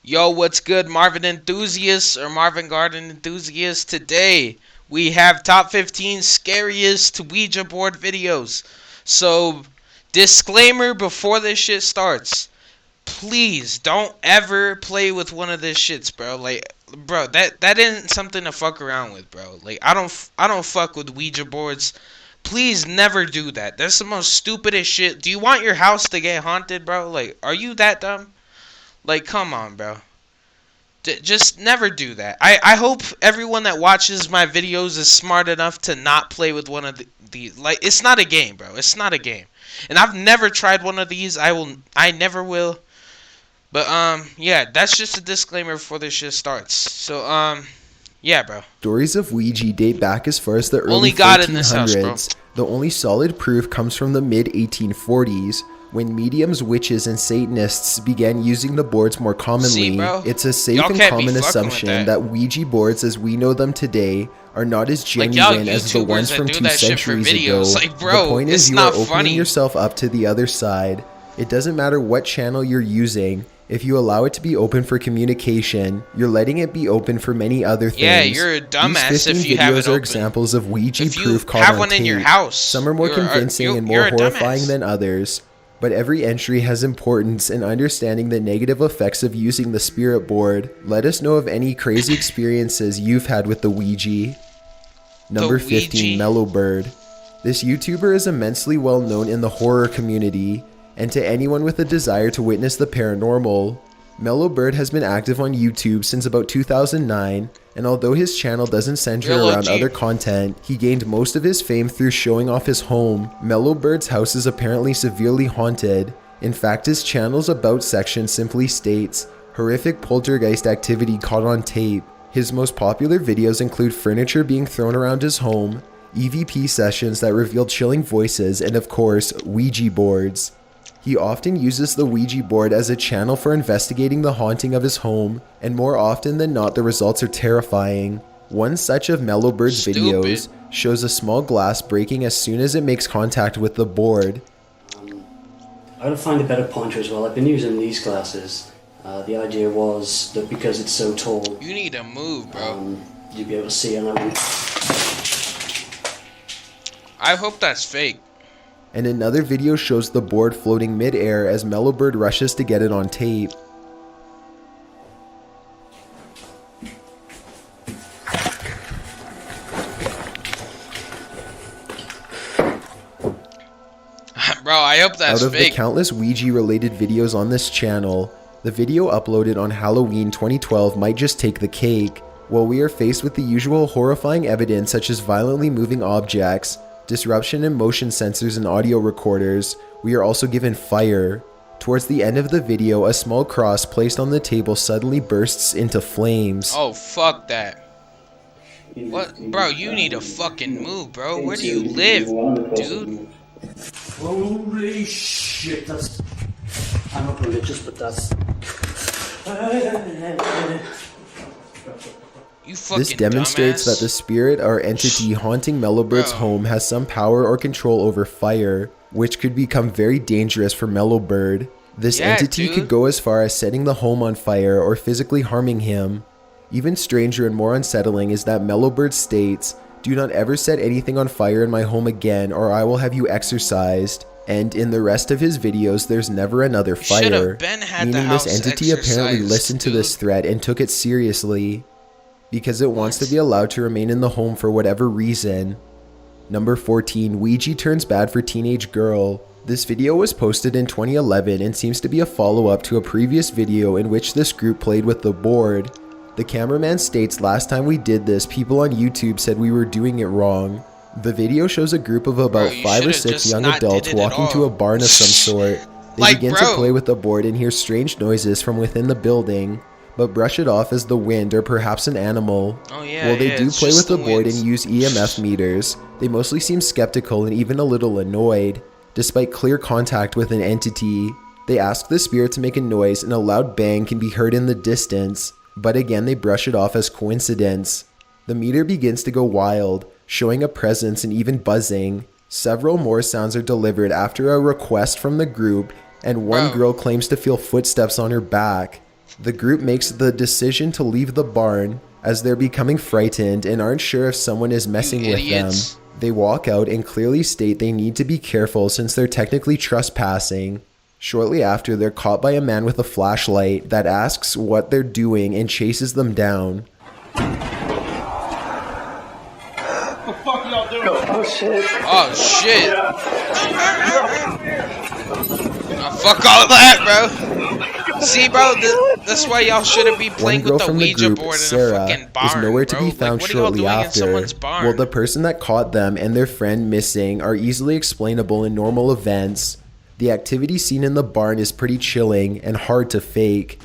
Yo, what's good, Marvin enthusiasts or Marvin Garden enthusiasts? Today we have top 15 scariest Ouija board videos. So, disclaimer before this shit starts. Please don't ever play with one of this shits, bro. Like, bro, that isn't something to fuck around with, bro. Like, I don't fuck with Ouija boards. Please never do that. That's the most stupidest shit. Do you want your house to get haunted, bro? Like, are you that dumb? Like, come on, bro. Just never do that. I hope everyone that watches my videos is smart enough to not play with one of these. Like, it's not a game, bro. It's not a game. And I've never tried one of these. I never will. But, yeah, that's just a disclaimer before this shit starts. So, yeah, bro. Stories of Ouija date back as far as the early Only God in this house, bro. 1400s. The only solid proof comes from the mid-1840s, when mediums, witches, and Satanists began using the boards more commonly. See, bro? It's a safe Y'all and can't be common fucking assumption with that Ouija boards as we know them today are not as genuine as the ones from 2 centuries ago. Like, bro, the point is, it's you are not opening funny. yourself up to the other side. It doesn't matter what channel you're using. If you allow it to be open for communication, you're letting it be open for many other things. Yeah, you're a dumbass These 15 if you have videos it are open. examples of Ouija If you proof caught have on one in tape. your house, Some are more you're convincing and you're more a horrifying dumbass. than others, but every entry has importance in understanding the negative effects of using the spirit board. Let us know of any crazy experiences you've had with the Ouija. Number 15, Ouija? Mellow Bird. This YouTuber is immensely well known in the horror community, and to anyone with a desire to witness the paranormal. Mellow Bird has been active on YouTube since about 2009, and although his channel doesn't center Real around OG. other content, he gained most of his fame through showing off his home. Mellow Bird's house is apparently severely haunted. In fact, his channel's About section simply states, horrific poltergeist activity caught on tape. His most popular videos include furniture being thrown around his home, EVP sessions that reveal chilling voices, and of course, Ouija boards. He often uses the Ouija board as a channel for investigating the haunting of his home, and more often than not the results are terrifying. One such of Mellow Bird's Stupid. videos shows a small glass breaking as soon as it makes contact with the board. I gotta find a better pointer as well. I've been using these glasses. The idea was that because it's so tall, You need to move, bro. you'd be able to see and I wouldn't. I hope that's fake. And another video shows the board floating mid-air as Mellow Bird rushes to get it on tape. Bro, I hope that's Out of fake. the countless Ouija-related videos on this channel, the video uploaded on Halloween 2012 might just take the cake. While we are faced with the usual horrifying evidence such as violently moving objects, disruption in motion sensors and audio recorders, we are also given fire. Towards the end of the video, a small cross placed on the table suddenly bursts into flames. Oh, fuck that. What? Bro, you need to fucking move, bro. Where do you live, dude? Holy shit, that's... I'm not religious, but that's... You fucking This demonstrates dumbass. that the spirit or entity haunting Mellowbird's Bro. home has some power or control over fire, which could become very dangerous for Mellowbird. This Yeah, entity dude. could go as far as setting the home on fire or physically harming him. Even stranger and more unsettling is that Mellowbird states, "Do not ever set anything on fire in my home again or I will have you exorcised." And in the rest of his videos, there's never another Should've fire, been had the meaning house this entity apparently exorcised, listened to this dude. threat and took it seriously, because it wants to be allowed to remain in the home for whatever reason. Number 14, Ouija turns bad for teenage girl. This video was posted in 2011 and seems to be a follow-up to a previous video in which this group played with the board. The cameraman states, "Last time we did this, people on YouTube said we were doing it wrong." The video shows a group of about Bro, you 5 or should've 6 just young not adults did it at walking to all. a barn of some sort. They Like, begin bro. to play with the board and hear strange noises from within the building, but brush it off as the wind or perhaps an animal. Oh, yeah, While they yeah, do it's play just with the board winds. and use EMF meters, they mostly seem skeptical and even a little annoyed. Despite clear contact with an entity, they ask the spirit to make a noise and a loud bang can be heard in the distance, but again they brush it off as coincidence. The meter begins to go wild, showing a presence and even buzzing. Several more sounds are delivered after a request from the group, and one Bro. girl claims to feel footsteps on her back. The group makes the decision to leave the barn as they're becoming frightened and aren't sure if someone is messing with them. They walk out and clearly state they need to be careful since they're technically trespassing. Shortly after, they're caught by a man with a flashlight that asks what they're doing and chases them down. What the fuck y'all doing? Oh shit. Oh shit. Oh, fuck all that, bro. See, bro, that's why y'all shouldn't be playing with the Ouija board in a fucking barn, is nowhere to bro. be found like, what are y'all shortly doing after. in someone's barn? Well, the person that caught them and their friend missing are easily explainable in normal events. The activity seen in the barn is pretty chilling and hard to fake.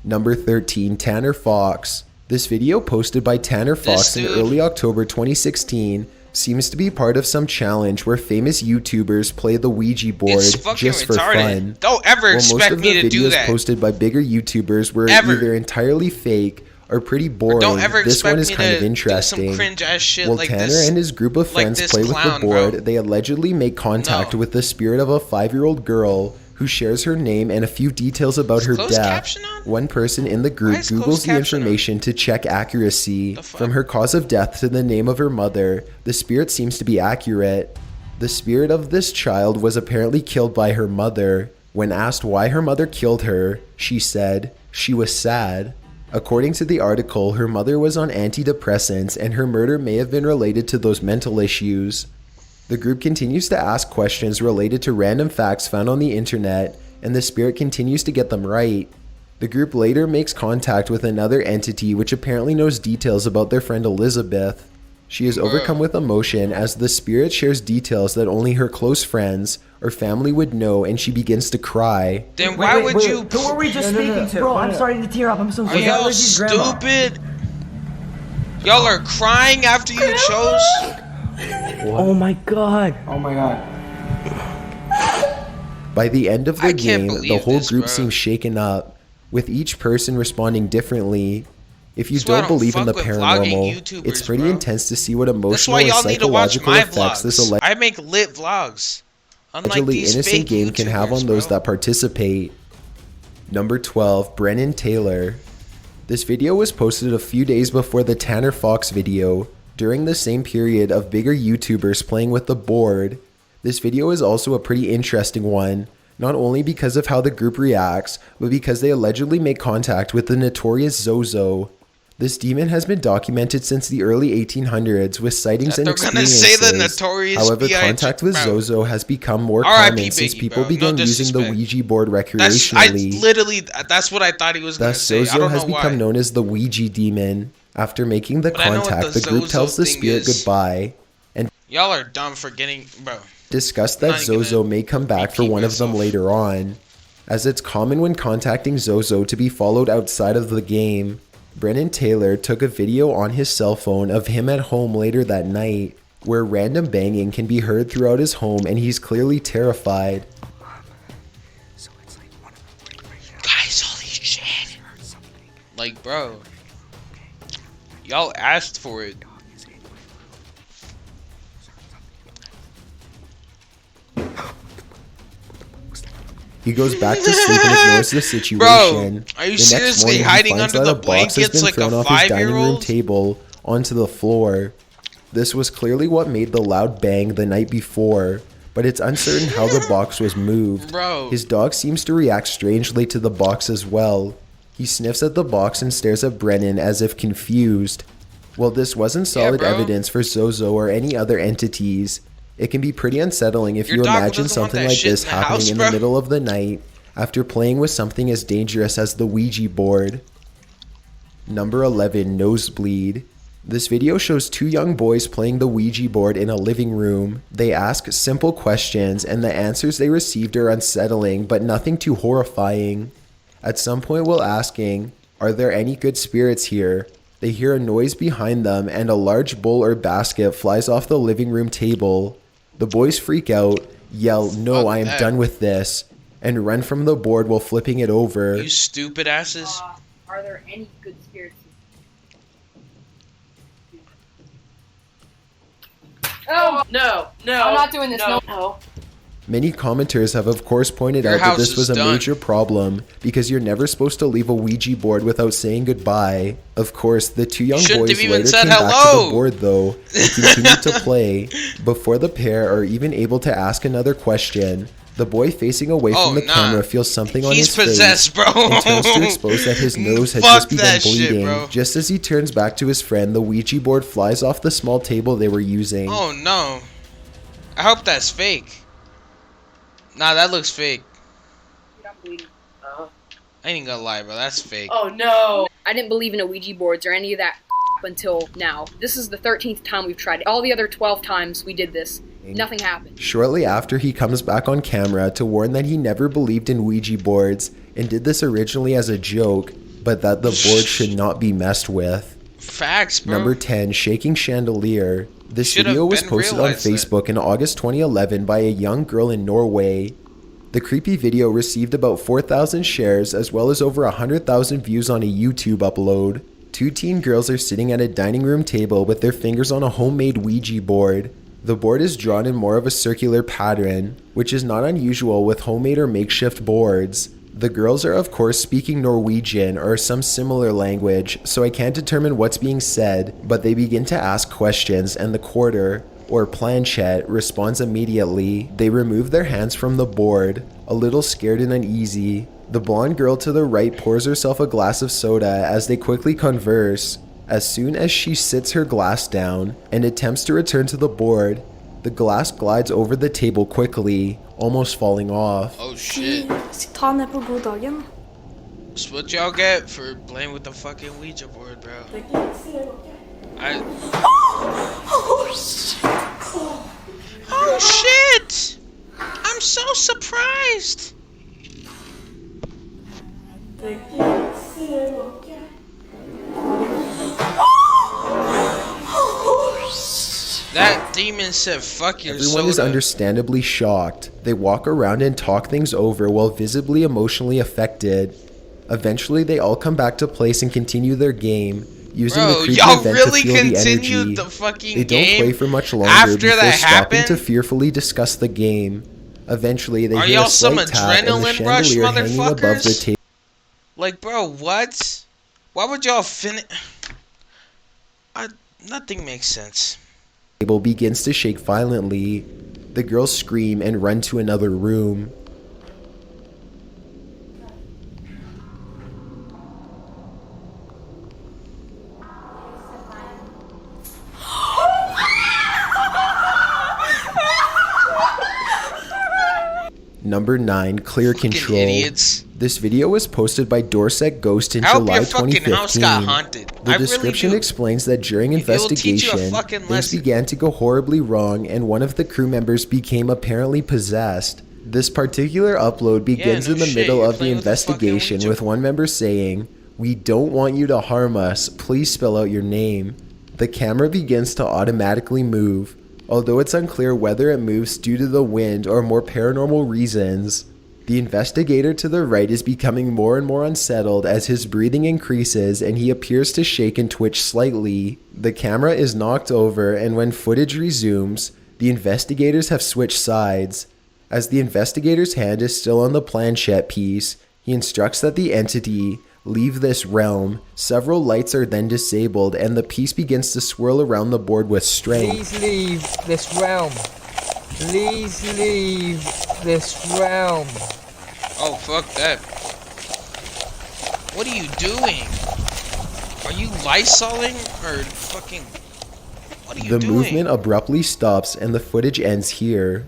Number 13, Tanner Fox. This video posted by Tanner Fox in early October 2016 seems to be part of some challenge where famous YouTubers play the Ouija board just for fun. Don't ever expect me to do that. Most of the videos posted by bigger YouTubers were either entirely fake or pretty boring. Don't ever this one is expect me kind of to interesting. do some cringe-ass shit While like Tanner this, and his group of friends like play with clown, the board, bro. they allegedly make contact with the spirit of a 5-year-old girl who shares her name and a few details about her death. One person in the group Googles the information to check accuracy. From her cause of death to the name of her mother, the spirit seems to be accurate. The spirit of this child was apparently killed by her mother. When asked why her mother killed her, she said she was sad. According to the article, her mother was on antidepressants and her murder may have been related to those mental issues. The group continues to ask questions related to random facts found on the internet, and the spirit continues to get them right. The group later makes contact with another entity which apparently knows details about their friend Elizabeth. She is overcome with emotion as the spirit shares details that only her close friends or family would know, and she begins to cry. Then why would you... Who are we just speaking to? Bro, I'm starting to tear up. I'm so sorry. Are y'all stupid? Y'all are crying after you chose? What? Oh my god. Oh my god. By the end of the game, the whole group seems shaken up, with each person responding differently. If you don't believe in the paranormal, it's pretty intense to see what emotional and psychological effects this I make lit vlogs. Allegedly innocent game can have on those that participate. Number 12, Brennan Taylor. This video was posted a few days before the Tanner Fox video, during the same period of bigger YouTubers playing with the board. This video is also a pretty interesting one, not only because of how the group reacts, but because they allegedly make contact with the notorious Zozo. This demon has been documented since the early 1800s with sightings and experiences. However, contact with Zozo has become more common since people began using the Ouija board recreationally. That's what I thought he was going to say. Thus, Zozo has become known as the Ouija demon. After making the contact, the group tells the spirit goodbye and y'all are dumb for getting, bro. Discuss that Zozo may come back for one of them later on, as it's common when contacting Zozo to be followed outside of the game. Brennan Taylor took a video on his cell phone of him at home later that night, where random banging can be heard throughout his home and he's clearly terrified. Guys, holy shit. Like, bro. Y'all asked for it. He goes back to sleep and ignores the situation. Bro, are you the seriously hiding under the blankets like a 5-year-old? Table onto the floor. This was clearly what made the loud bang the night before, but it's uncertain how the box was moved. Bro. His dog seems to react strangely to the box as well. He sniffs at the box and stares at Brennan as if confused. While this wasn't solid evidence for Zozo or any other entities, it can be pretty unsettling if you imagine something like this happening in the middle of the night after playing with something as dangerous as the Ouija board. Number 11, Nosebleed. This video shows two young boys playing the Ouija board in a living room. They ask simple questions and the answers they received are unsettling but nothing too horrifying. At some point while asking, "Are there any good spirits here?" they hear a noise behind them and a large bowl or basket flies off the living room table. The boys freak out, yell, "No, I am done with this," and run from the board while flipping it over. You stupid asses. Are there any good spirits? Oh, no. I'm not doing this, no. Many commenters have of course pointed Your out that house this is was a done. major problem because you're never supposed to leave a Ouija board without saying goodbye. Of course, the two young Shouldn't boys have even later said came back to hello. the board though and continued to play. Before the pair are even able to ask another question, the boy facing away Oh, from the nah. camera feels something on He's his face possessed, bro. and turns to expose that his nose had Fuck just begun that shit, bleeding. bro. Just as he turns back to his friend, the Ouija board flies off the small table they were using. Oh no. I hope that's fake. Nah, that looks fake. Dude, I'm bleeding. I ain't gonna lie, bro. That's fake. Oh no! I didn't believe in Ouija boards or any of that until now. This is the 13th time we've tried it. All the other 12 times we did this, nothing happened. Shortly after, he comes back on camera to warn that he never believed in Ouija boards and did this originally as a joke, but that the board should not be messed with. Facts, bro. Number 10, Shaking Chandelier. This Should've video was been posted on realized that. Facebook in August 2011 by a young girl in Norway. The creepy video received about 4,000 shares as well as over 100,000 views on a YouTube upload. Two teen girls are sitting at a dining room table with their fingers on a homemade Ouija board. The board is drawn in more of a circular pattern, which is not unusual with homemade or makeshift boards. The girls are of course speaking Norwegian or some similar language, so I can't determine what's being said, but they begin to ask questions and the quarter, or planchette, responds immediately. They remove their hands from the board, a little scared and uneasy. The blonde girl to the right pours herself a glass of soda as they quickly converse. As soon as she sits her glass down and attempts to return to the board, the glass glides over the table quickly, almost falling off. Oh shit. Ta ned på god dagen. That's what y'all get for playing with the fucking Ouija board, bro. I. Oh shit! I'm so surprised. That demon said, "Fuck your Everyone soda." is understandably shocked. They walk around and talk things over while visibly emotionally affected. Eventually, they all come back to place and continue their game, using the Bro, creepy y'all event really to feel the continued energy. the fucking They don't game play for much longer after before that stopping to happened? fearfully discuss the game. Eventually, they Are hear y'all a some slight tap and the adrenaline rush, chandelier hanging above the motherfuckers? table Like, bro, what? Why would y'all finish? Nothing makes sense. begins to shake violently. The girls scream and run to another room. Number 9, Clear Fucking Control. idiots. This video was posted by Dorset Ghost in I hope July your fucking 2015. house got haunted. The I description really do. explains that during It will teach you a investigation, fucking things lesson. began to go horribly wrong and one of the crew members became apparently possessed. This particular upload begins no in the shit, middle you're of the playing with the fucking investigation Ouija with one member saying, "We don't want you to harm us, please spell out your name." The camera begins to automatically move, although it's unclear whether it moves due to the wind or more paranormal reasons. The investigator to the right is becoming more and more unsettled as his breathing increases and he appears to shake and twitch slightly. The camera is knocked over and when footage resumes, the investigators have switched sides. As the investigator's hand is still on the planchette piece, he instructs that the entity leave this realm. Several lights are then disabled and the piece begins to swirl around the board with strength. Please leave this realm. Please leave this realm. Oh, fuck that. What are you doing? Are you lysoling or fucking... What are you The doing? movement abruptly stops and the footage ends here.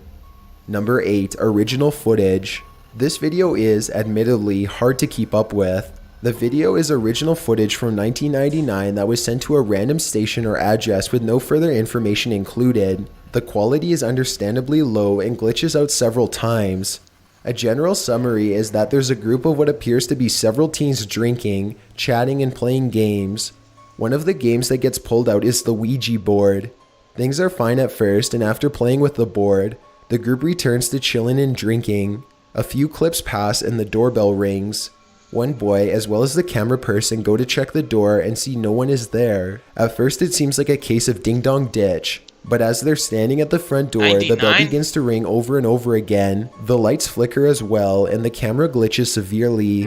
Number 8, Original Footage. This video is, admittedly, hard to keep up with. The video is original footage from 1999 that was sent to a random station or address with no further information included. The quality is understandably low and glitches out several times. A general summary is that there's a group of what appears to be several teens drinking, chatting, and playing games. One of the games that gets pulled out is the Ouija board. Things are fine at first, and after playing with the board, the group returns to chilling and drinking. A few clips pass and the doorbell rings. One boy, as well as the camera person, go to check the door and see no one is there. At first it seems like a case of ding dong ditch, But as they're standing at the front door, the bell 99? begins to ring over and over again. The lights flicker as well, and the camera glitches severely.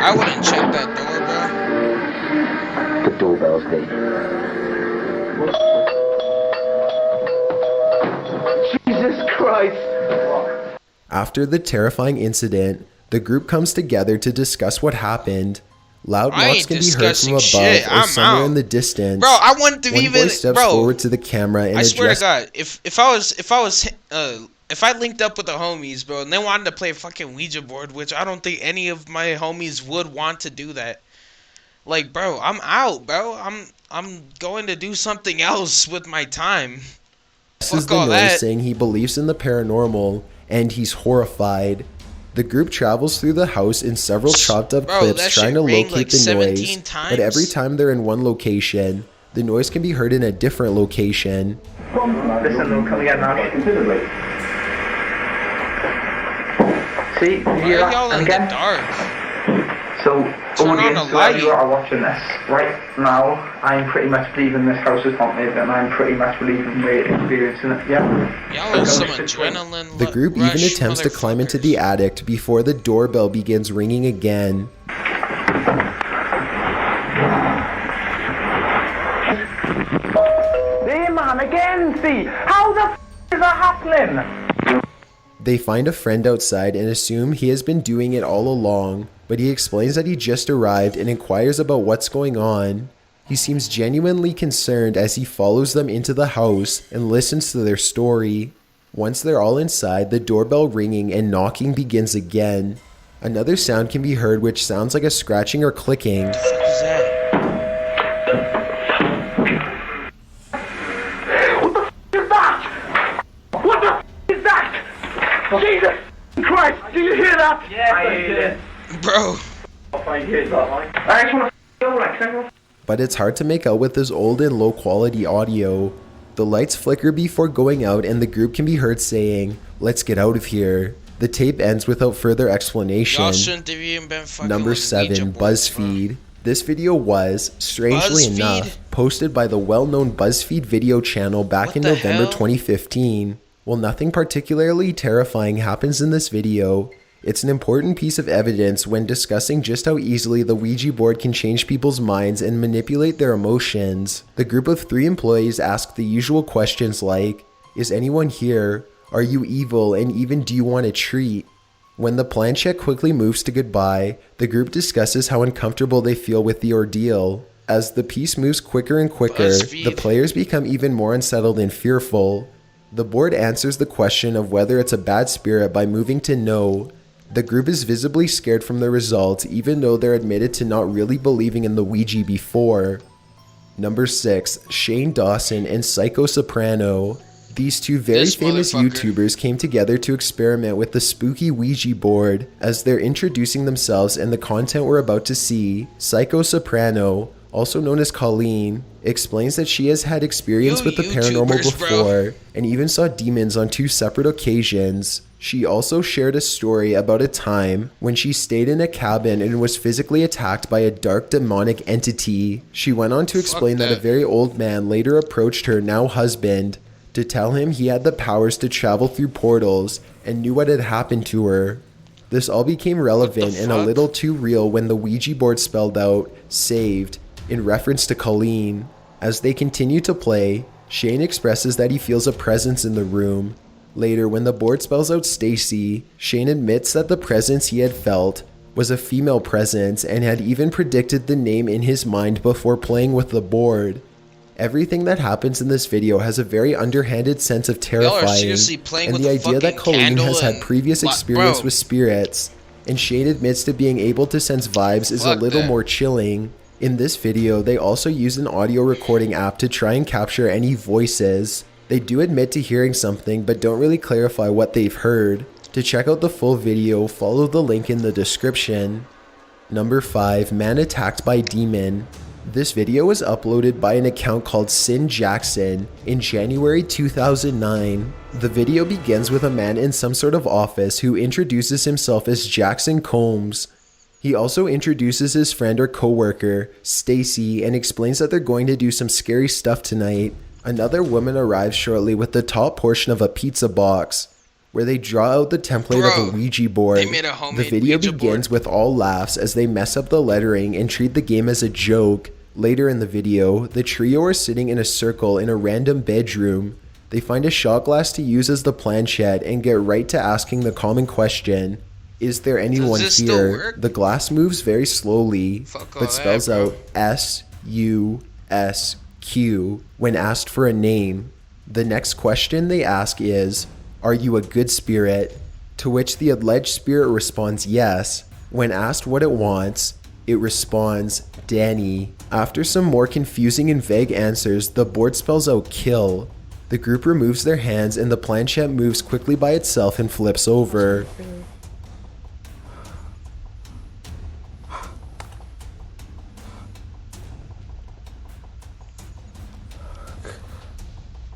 I wouldn't check that door, bro. The doorbell's dead. Jesus Christ! After the terrifying incident, the group comes together to discuss what happened. Loud I knocks ain't can be heard from discussing above shit. or I'm somewhere out. in the distance. Bro, I wouldn't have One even. boy steps Bro, forward to the camera and I swear to addresses. God, if I linked up with the homies, bro, and they wanted to play a fucking Ouija board, which I don't think any of my homies would want to do that. Like, bro, I'm out, bro. I'm going to do something else with my time. Addresses Fuck the all noise, that. saying he believes in the paranormal, and he's horrified. The group travels through the house in several chopped up Bro, clips that trying shit to rang locate like the 17 noise, times. but every time they're in one location, the noise can be heard in a different location. Listen, they'll come again now. See, Why you are y'all in the again? dark? So, Turn on audience, the whoever light. you are watching this, right now, I'm pretty much believing this house is haunted, and I'm pretty much believing we're experiencing it, yeah? Y'all are some adrenaline. The group even rush attempts to climb into the attic before the doorbell begins ringing again. Hey man, again, see, how the f*** is that happening? They find a friend outside and assume he has been doing it all along, but he explains that he just arrived and inquires about what's going on. He seems genuinely concerned as he follows them into the house and listens to their story. Once they're all inside, the doorbell ringing and knocking begins again. Another sound can be heard which sounds like a scratching or clicking. What the fuck is that? Is that? What the f*** is that? Jesus Christ, do you hear that? Yeah, I hear it. Bro. I hear that, like. I just want to go, like, But it's hard to make out with this old and low quality audio. The lights flicker before going out and the group can be heard saying, "Let's get out of here." The tape ends without further explanation. Y'all shouldn't have even been fucking Number with Ouija 7, boards, BuzzFeed. This video was, strangely BuzzFeed? enough, posted by the well-known BuzzFeed video channel back What in the November hell? 2015. While nothing particularly terrifying happens in this video, it's an important piece of evidence when discussing just how easily the Ouija board can change people's minds and manipulate their emotions. The group of 3 employees ask the usual questions like, "Is anyone here? Are you evil? And even do you want a treat?" When the planchette quickly moves to goodbye, the group discusses how uncomfortable they feel with the ordeal. As the piece moves quicker and quicker, BuzzFeed. the players become even more unsettled and fearful. The board answers the question of whether it's a bad spirit by moving to no. The group is visibly scared from the result, even though they're admitted to not really believing in the Ouija before. Number 6, Shane Dawson and Psycho Soprano. These two very This famous motherfucker. YouTubers came together to experiment with the spooky Ouija board. As they're introducing themselves and the content we're about to see, Psycho Soprano, also known as Colleen, explains that she has had experience You with the paranormal YouTubers, bro. before and even saw demons on 2 separate occasions. She also shared a story about a time when she stayed in a cabin and was physically attacked by a dark demonic entity. She went on to explain that a that. very old man later approached her now husband to tell him he had the powers to travel through portals and knew what had happened to her. This all became relevant and a fuck? little too real when the Ouija board spelled out "saved" in reference to Colleen. As they continue to play, Shane expresses that he feels a presence in the room. Later, when the board spells out Stacy, Shane admits that the presence he had felt was a female presence and had even predicted the name in his mind before playing with the board. Everything that happens in this video has a very underhanded sense of terrifying, seriously playing and with the a idea that fucking Colleen candle has had and previous experience bro. with spirits, and Shane admits to being able to sense vibes is a Fuck little that. more chilling. In this video, they also use an audio recording app to try and capture any voices. They do admit to hearing something, but don't really clarify what they've heard. To check out the full video, follow the link in the description. Number 5, Man Attacked by Demon. This video was uploaded by an account called Sin Jackson in January 2009. The video begins with a man in some sort of office who introduces himself as Jackson Combs. He also introduces his friend or coworker, Stacy, and explains that they're going to do some scary stuff tonight. Another woman arrives shortly with the top portion of a pizza box, where they draw out the template of a Ouija board. They made a homemade the video Ouija begins board. with all laughs as they mess up the lettering and treat the game as a joke. Later in the video, the trio are sitting in a circle in a random bedroom. They find a shot glass to use as the planchette and get right to asking the common question, is there anyone this still here? work? The glass moves very slowly, Fuck all but spells that, bro. out S-U-S-Q when asked for a name. The next question they ask is, are you a good spirit? To which the alleged spirit responds yes. When asked what it wants, it responds, Danny. After some more confusing and vague answers, the board spells out kill. The group removes their hands and the planchette moves quickly by itself and flips over.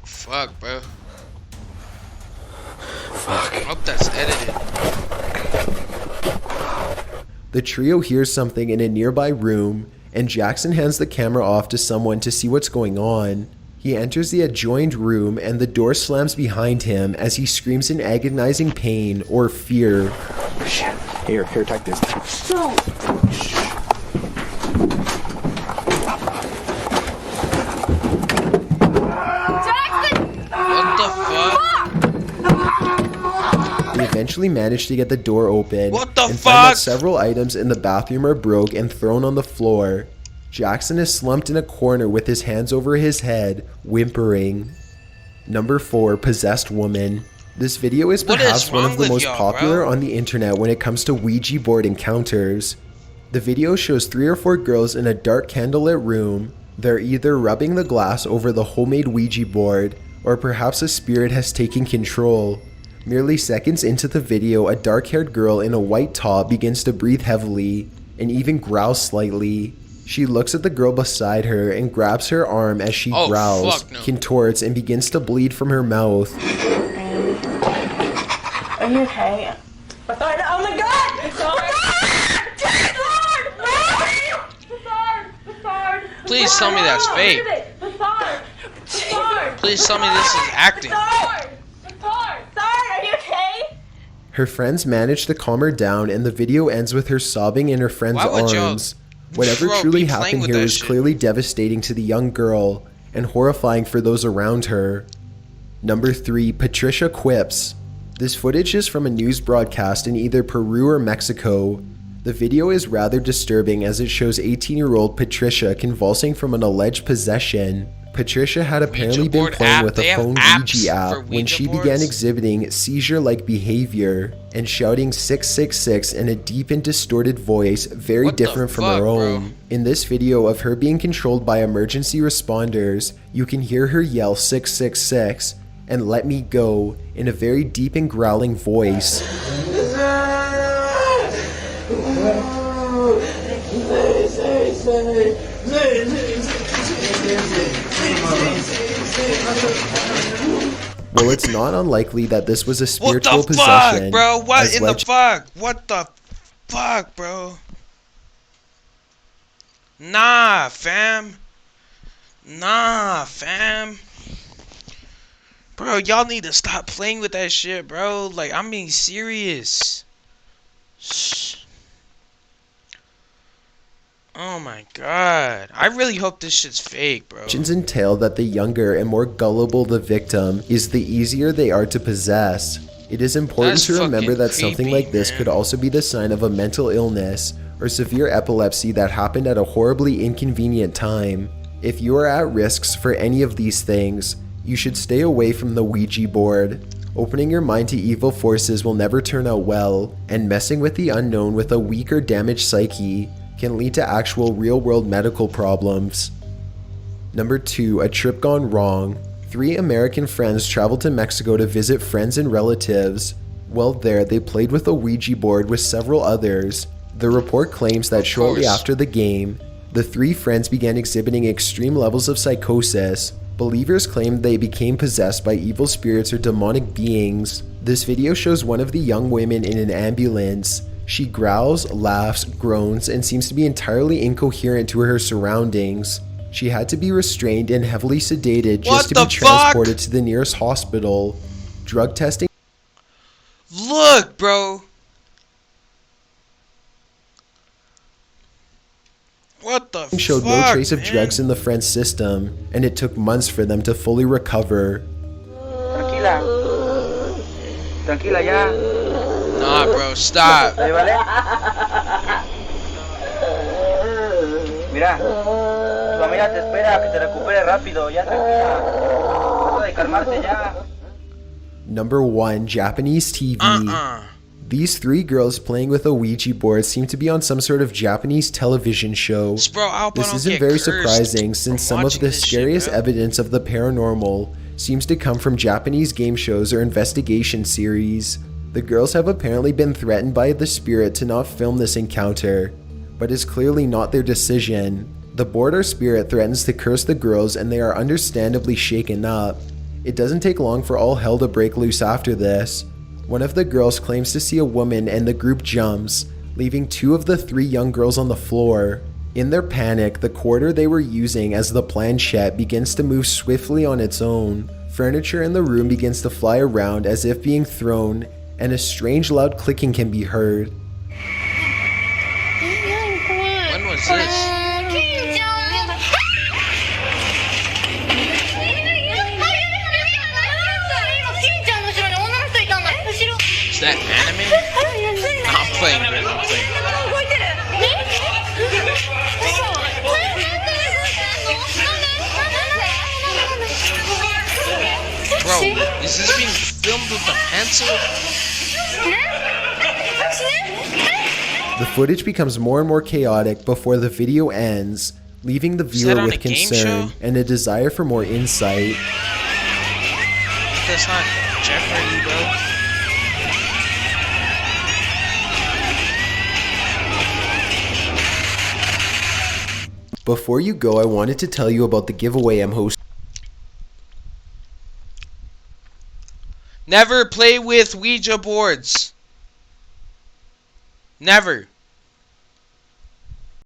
Fuck, bro. Fuck. I hope that's edited. The trio hears something in a nearby room, and Jackson hands the camera off to someone to see what's going on. He enters the adjoined room and the door slams behind him as he screams in agonizing pain or fear. Shit. Here, take this. What the fuck? They eventually manage to get the door open What the and find fuck? that several items in the bathroom are broke and thrown on the floor. Jackson is slumped in a corner with his hands over his head, whimpering. Number 4, Possessed Woman. This video is What is perhaps one wrong of the with most y'all, popular bro? on the internet when it comes to Ouija board encounters. The video shows 3 or 4 girls in a dark candlelit room. They're either rubbing the glass over the homemade Ouija board, or perhaps a spirit has taken control. Merely seconds into the video, a dark-haired girl in a white top begins to breathe heavily, and even growl slightly. She looks at the girl beside her and grabs her arm as she Oh, growls, fuck no. contorts, and begins to bleed from her mouth. Are you okay? Oh my god! It's Please tell me that's fake. Please tell me this is acting. Are you okay? Her friends manage to calm her down, and the video ends with her sobbing in her friend's Why would y'all, arms. Whatever bro, truly be playing happened with here that was shit? clearly devastating to the young girl and horrifying for those around her. Number 3, Patricia Quips. This footage is from a news broadcast in either Peru or Mexico. The video is rather disturbing as it shows 18-year-old Patricia convulsing from an alleged possession. Patricia had apparently been board playing app? with They a have phone apps Ouija app for when Ouija she began boards? exhibiting seizure-like behavior and shouting 666 in a deep and distorted voice very What the different from fuck, her bro? own. In this video of her being controlled by emergency responders, you can hear her yell 666 and let me go in a very deep and growling voice. Well, it's not unlikely that this was a What spiritual the possession. fuck, bro? What as in the fuck? What the fuck, bro? Nah, fam. Nah, fam. Bro, y'all need to stop playing with that shit, bro. Like, I'm being serious. Shh. Oh my god. I really hope this shit's fake, bro. Legends entail that the younger and more gullible the victim is, the easier they are to possess. It is important That's to remember fucking that something creepy, like this man. could also be the sign of a mental illness or severe epilepsy that happened at a horribly inconvenient time. If you are at risks for any of these things, you should stay away from the Ouija board. Opening your mind to evil forces will never turn out well, and messing with the unknown with a weak or damaged psyche can lead to actual real-world medical problems. Number 2, a trip gone wrong. 3 American friends traveled to Mexico to visit friends and relatives. While there, they played with a Ouija board with several others. The report claims that shortly course. after the game, The three friends began exhibiting extreme levels of psychosis. Believers claimed they became possessed by evil spirits or demonic beings. This video shows one of the young women in an ambulance. She growls, laughs, groans, and seems to be entirely incoherent to her surroundings. She had to be restrained and heavily sedated just to be transported to the nearest hospital. Drug testing. Look, bro. What the fuck, showed no trace of man? drugs in the friend's system, and it took months for them to fully recover. Tranquila. Tranquila ya. Nah, bro, stop. Mira, tu amiga te espera, que te recupere rápido, ya tranquila. Trata de calmarte ya. Number 1. Japanese TV. These three girls playing with a Ouija board seem to be on some sort of Japanese television show. This isn't very surprising since some of the scariest evidence of the paranormal seems to come from Japanese game shows or investigation series. The girls have apparently been threatened by the spirit to not film this encounter, but it's clearly not their decision. The board or spirit threatens to curse the girls and they are understandably shaken up. It doesn't take long for all hell to break loose after this. One of the girls claims to see a woman and the group jumps, leaving two of the three young girls on the floor. In their panic, the quarter they were using as the planchette begins to move swiftly on its own. Furniture in the room begins to fly around as if being thrown, and a strange loud clicking can be heard. When was this? Is that anime? No, I'm playing it. I'm playing it. Bro, is this being filmed with a pencil? The footage becomes more and more chaotic before the video ends, leaving the viewer with concern and a desire for more insight. That's not Jeopardy, bro. Before you go, I wanted to tell you about the giveaway I'm hosting. Never play with Ouija boards. Never.